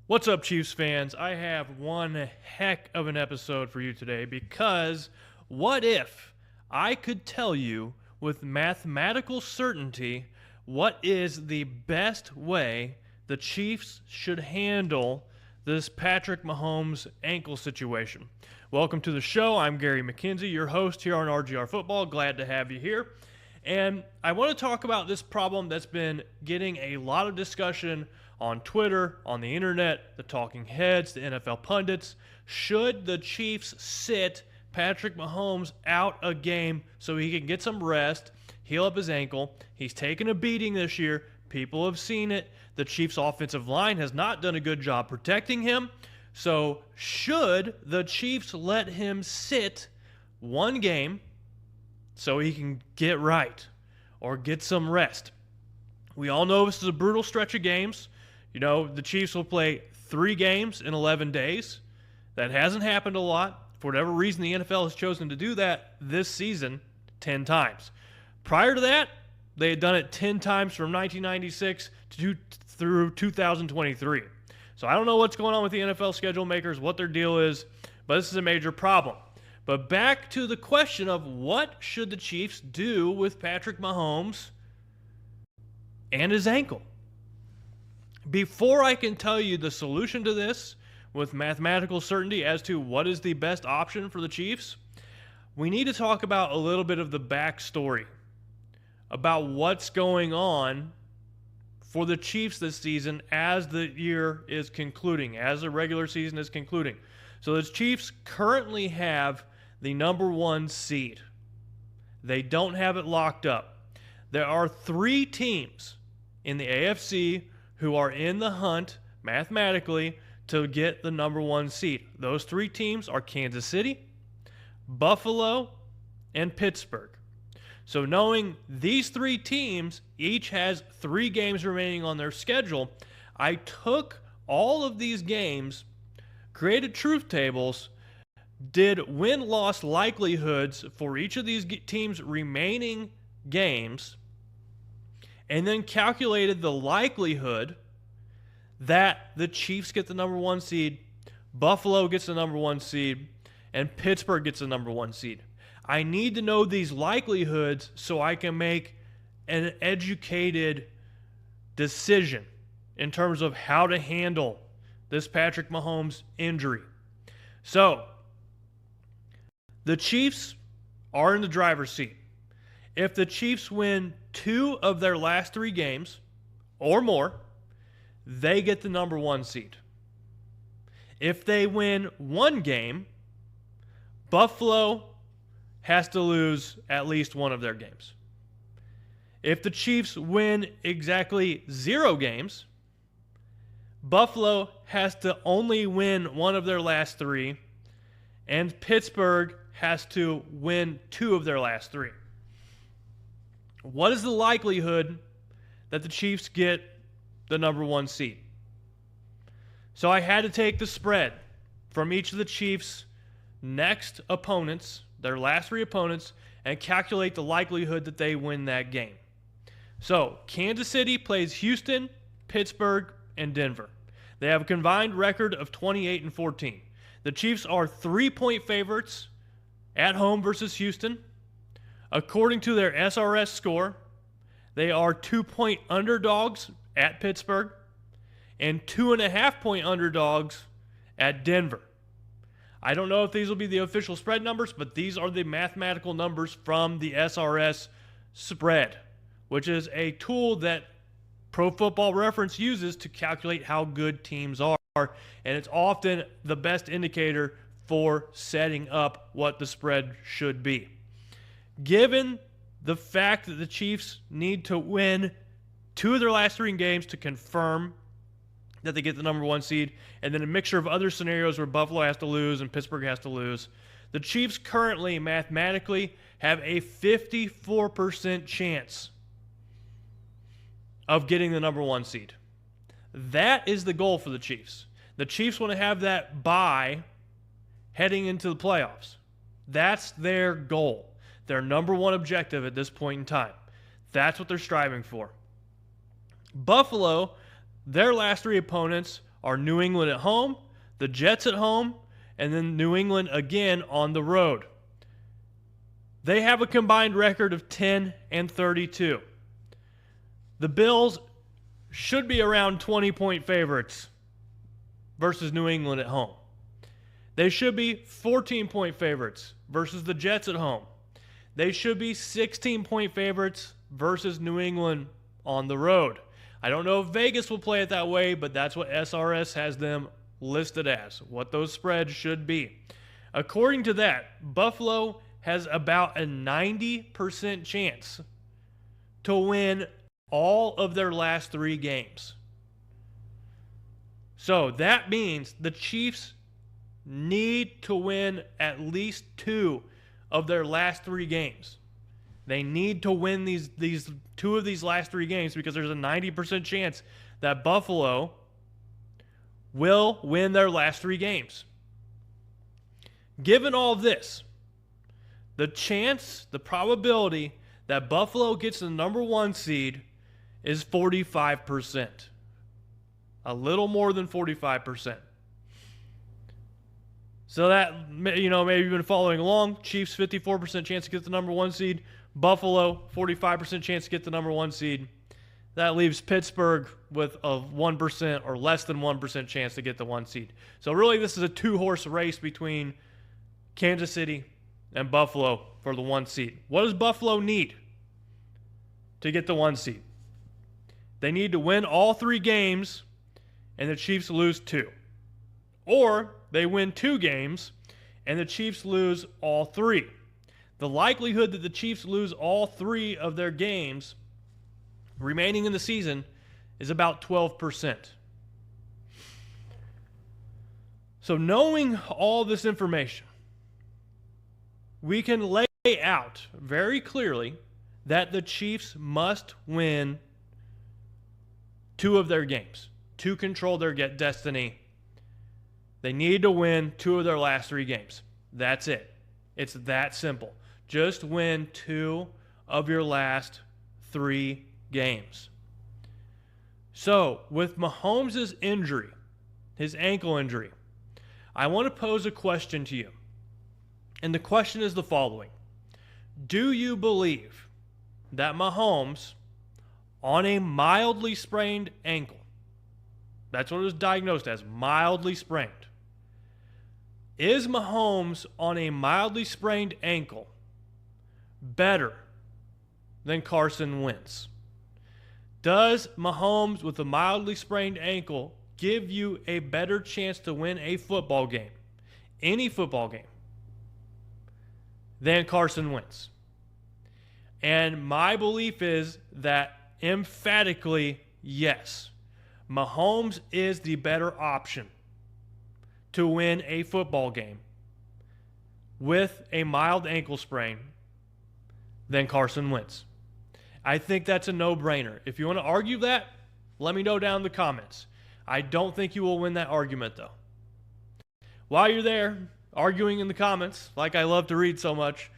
What's up, Chiefs fans? I have one heck of an episode for you today because what if I could tell you with mathematical certainty what is the best way the Chiefs should handle this Patrick Mahomes ankle situation? Welcome to the show. I'm Gary McKenzie, your host here on RGR Football. Glad to have you here. And I want to talk about this problem that's been getting a lot of discussion on Twitter, on the internet, the talking heads, the NFL pundits. Should the Chiefs sit Patrick Mahomes out a game so he can get some rest, heal up his ankle? He's taken a beating this year. People have seen it. The Chiefs' offensive line has not done a good job protecting him. So should the Chiefs let him sit one game so he can get right or get some rest? We all know this is a brutal stretch of games. You know, the Chiefs will play 3 games in 11 days. That hasn't happened a lot. For whatever reason, the NFL has chosen to do that this season 10 times. Prior to that, they had done it 10 times from 1996 through 2023. So I don't know what's going on with the NFL schedule makers, what their deal is, but this is a major problem. But back to the question of what should the Chiefs do with Patrick Mahomes and his ankle? Before I can tell you the solution to this with mathematical certainty as to what is the best option for the Chiefs, we need to talk about a little bit of the backstory about what's going on for the Chiefs this season as the year is concluding, as the regular season is concluding. So the Chiefs currently have the number 1 seed. They don't have it locked up. There are 3 teams in the AFC who are in the hunt mathematically to get the number 1 seed. Those 3 teams are Kansas City, Buffalo, and Pittsburgh. So knowing these 3 teams each has 3 games remaining on their schedule, I took all of these games, created truth tables, did win-loss likelihoods for each of these teams' remaining games, and then calculated the likelihood that the Chiefs get the number 1 seed, Buffalo gets the number 1 seed, and Pittsburgh gets the number 1 seed. I need to know these likelihoods so I can make an educated decision in terms of how to handle this Patrick Mahomes injury. So, the Chiefs are in the driver's seat. If the Chiefs win 2 of their last 3 games or more, they get the number 1 seed. If they win 1 game, Buffalo has to lose at least 1 of their games. If the Chiefs win exactly 0 games, Buffalo has to only win 1 of their last 3, and Pittsburgh has to win 2 of their last 3. What is the likelihood that the Chiefs get the number 1 seed? So I had to take the spread from each of the Chiefs' next opponents, their last 3 opponents, and calculate the likelihood that they win that game. So Kansas City plays Houston, Pittsburgh, and Denver. They have a combined record of 28-14. The Chiefs are 3-point favorites at home versus Houston. According to their SRS score, they are 2-point underdogs at Pittsburgh and 2.5-point underdogs at Denver. I don't know if these will be the official spread numbers, but these are the mathematical numbers from the SRS spread, which is a tool that Pro Football Reference uses to calculate how good teams are, and it's often the best indicator for setting up what the spread should be. Given the fact that the Chiefs need to win 2 of their last 3 games to confirm that they get the number 1 seed, and then a mixture of other scenarios where Buffalo has to lose and Pittsburgh has to lose, the Chiefs currently mathematically have a 54% chance of getting the number 1 seed. That is the goal for the Chiefs. The Chiefs want to have that bye heading into the playoffs. That's their goal. Their number 1 objective at this point in time. That's what they're striving for. Buffalo, their last 3 opponents are New England at home, the Jets at home, and then New England again on the road. They have a combined record of 10-32. The Bills should be around 20-point favorites versus New England at home. They should be 14-point favorites versus the Jets at home. They should be 16-point favorites versus New England on the road. I don't know if Vegas will play it that way, but that's what SRS has them listed as, what those spreads should be. According to that, Buffalo has about a 90% chance to win all of their last 3 games. So that means the Chiefs need to win at least 2 of their last 3 games. They need to win these 2 of these last 3 games because there's a 90% chance that Buffalo will win their last 3 games. Given all this, the probability that Buffalo gets the number 1 seed is 45%. A little more than 45%. So that, maybe you've been following along. Chiefs 54% chance to get the number 1 seed. Buffalo 45% chance to get the number 1 seed. That leaves Pittsburgh with a 1% or less than 1% chance to get the 1 seed. So really this is a 2-horse race between Kansas City and Buffalo for the 1 seed. What does Buffalo need to get the 1 seed? They need to win all 3 games and the Chiefs lose 2. Or they win 2 games and the Chiefs lose all 3. The likelihood that the Chiefs lose all 3 of their games remaining in the season is about 12%. So knowing all this information, we can lay out very clearly that the Chiefs must win 2 of their games to control their destiny. They need to win 2 of their last 3 games. That's it. It's that simple. Just win 2 of your last 3 games. So, with Mahomes' injury, his ankle injury, I want to pose a question to you. And the question is the following. Do you believe that Mahomes, on a mildly sprained ankle, that's what it was diagnosed as, mildly sprained, is Mahomes on a mildly sprained ankle better than Carson Wentz? Does Mahomes with a mildly sprained ankle give you a better chance to win a football game, any football game, than Carson Wentz? And my belief is that emphatically, yes. Mahomes is the better option to win a football game with a mild ankle sprain than Carson Wentz. I think that's a no-brainer. If you want to argue that, let me know down in the comments. I don't think you will win that argument, though. While you're there, arguing in the comments, like I love to read so much,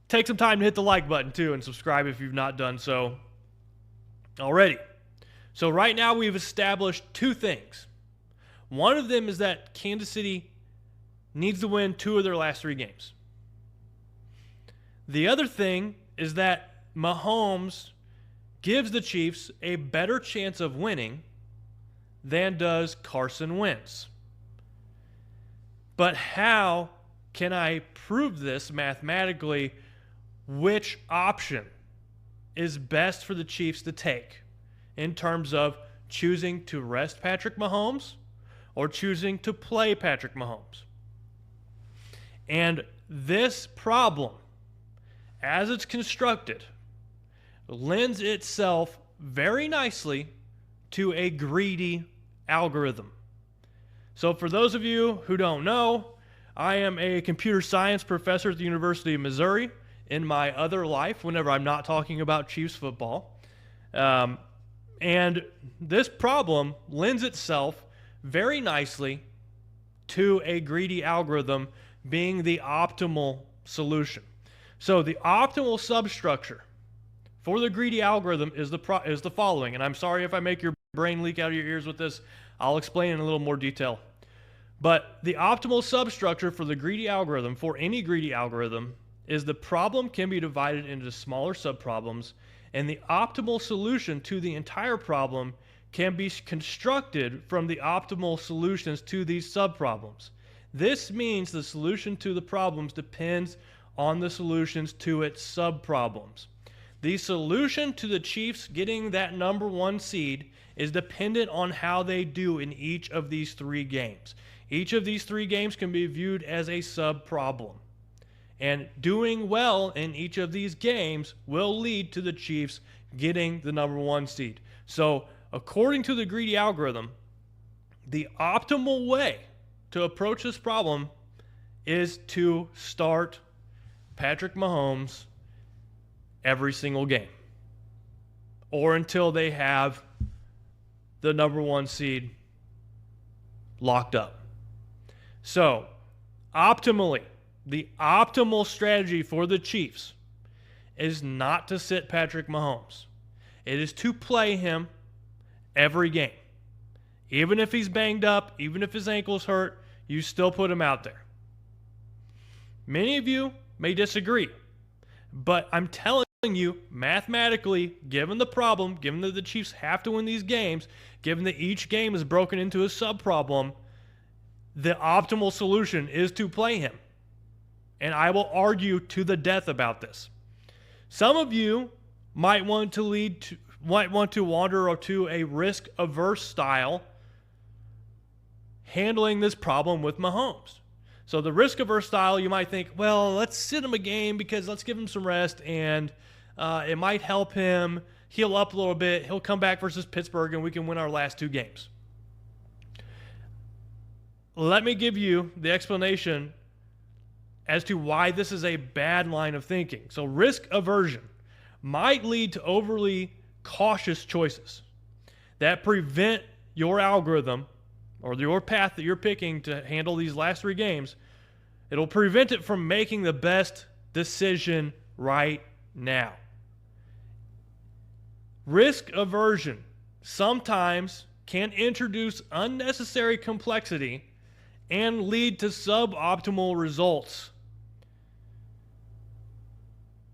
take some time to hit the like button, too, and subscribe if you've not done so already. So right now we've established 2 things. One of them is that Kansas City needs to win 2 of their last 3 games. The other thing is that Mahomes gives the Chiefs a better chance of winning than does Carson Wentz. But how can I prove this mathematically? Which option is best for the Chiefs to take in terms of choosing to rest Patrick Mahomes or choosing to play Patrick Mahomes? And this problem, as it's constructed, lends itself very nicely to a greedy algorithm. So for those of you who don't know, I am a computer science professor at the University of Missouri in my other life whenever I'm not talking about Chiefs football. And this problem lends itself very nicely to a greedy algorithm being the optimal solution. So the optimal substructure for the greedy algorithm is the following, and I'm sorry if I make your brain leak out of your ears with this. I'll explain in a little more detail. But the optimal substructure for the greedy algorithm, for any greedy algorithm, is the problem can be divided into smaller subproblems, and the optimal solution to the entire problem can be constructed from the optimal solutions to these subproblems. This means the solution to the problems depends on the solutions to its subproblems. The solution to the Chiefs getting that number 1 seed is dependent on how they do in each of these 3 games. Each of these 3 games can be viewed as a sub-problem. And doing well in each of these games will lead to the Chiefs getting the number 1 seed. So, according to the greedy algorithm, the optimal way to approach this problem is to start Patrick Mahomes every single game, or until they have the number 1 seed locked up. So, optimally, the optimal strategy for the Chiefs is not to sit Patrick Mahomes. It is to play him every game. Even if he's banged up, even if his ankle's hurt, you still put him out there. Many of you may disagree, but I'm telling you, mathematically, given the problem, given that the Chiefs have to win these games, given that each game is broken into a sub-problem, the optimal solution is to play him. And I will argue to the death about this. Some of you might want to wander to a risk-averse style handling this problem with Mahomes. So the risk-averse style, you might think, well, let's sit him a game because let's give him some rest, and it might help him heal up a little bit. He'll come back versus Pittsburgh, and we can win our last 2 games. Let me give you the explanation as to why this is a bad line of thinking. So risk aversion might lead to overly cautious choices that prevent your algorithm or your path that you're picking to handle these last 3 games. It'll prevent it from making the best decision right now. Risk aversion sometimes can introduce unnecessary complexity and lead to suboptimal results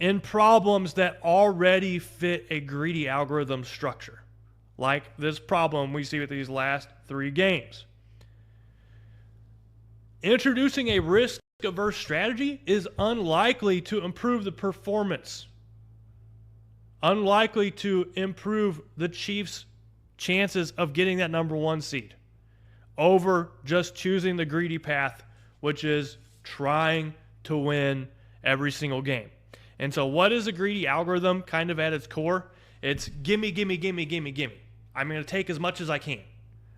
in problems that already fit a greedy algorithm structure, like this problem we see with these last 3 games. Introducing a risk-averse strategy is unlikely to improve the performance, unlikely to improve the Chiefs' chances of getting that number 1 seed over just choosing the greedy path, which is trying to win every single game. And so what is a greedy algorithm kind of at its core? It's gimme, gimme, gimme, gimme, gimme. I'm going to take as much as I can.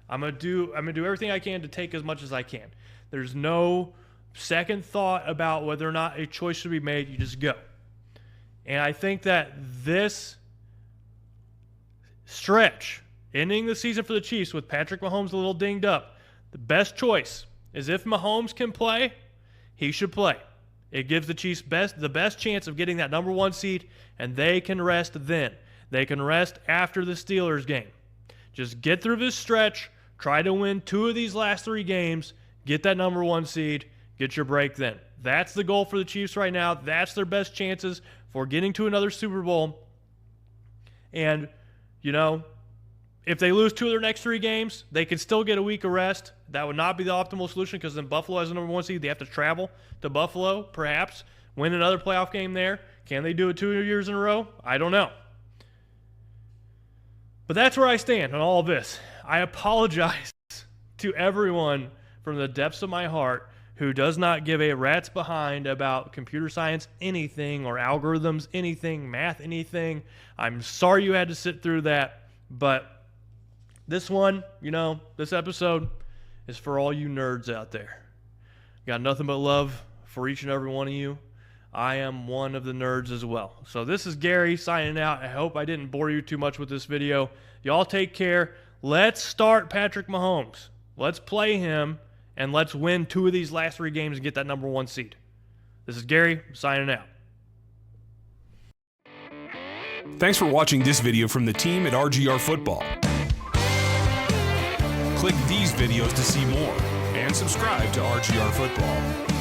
I'm going to do everything I can to take as much as I can. There's no second thought about whether or not a choice should be made. You just go. And I think that this stretch, ending the season for the Chiefs with Patrick Mahomes a little dinged up, the best choice is if Mahomes can play, he should play. It gives the Chiefs the best chance of getting that number 1 seed, and they can rest then. They can rest after the Steelers game. Just get through this stretch, try to win 2 of these last 3 games, get that number 1 seed, get your break then. That's the goal for the Chiefs right now. That's their best chances for getting to another Super Bowl. And, if they lose 2 of their next 3 games, they can still get a week of rest. That would not be the optimal solution because then Buffalo has the number 1 seed. They have to travel to Buffalo, perhaps, win another playoff game there. Can they do it 2 years in a row? I don't know. But that's where I stand on all of this. I apologize to everyone from the depths of my heart who does not give a rat's behind about computer science anything or algorithms anything, math anything. I'm sorry you had to sit through that, but this one, this episode is for all you nerds out there. Got nothing but love for each and every one of you. I am one of the nerds as well. So this is Gary signing out. I hope I didn't bore you too much with this video. Y'all take care. Let's start Patrick Mahomes. Let's play him, and let's win 2 of these last 3 games and get that number 1 seed. This is Gary signing out. Thanks for watching this video from the team at RGR Football. Click these videos to see more and subscribe to RGR Football.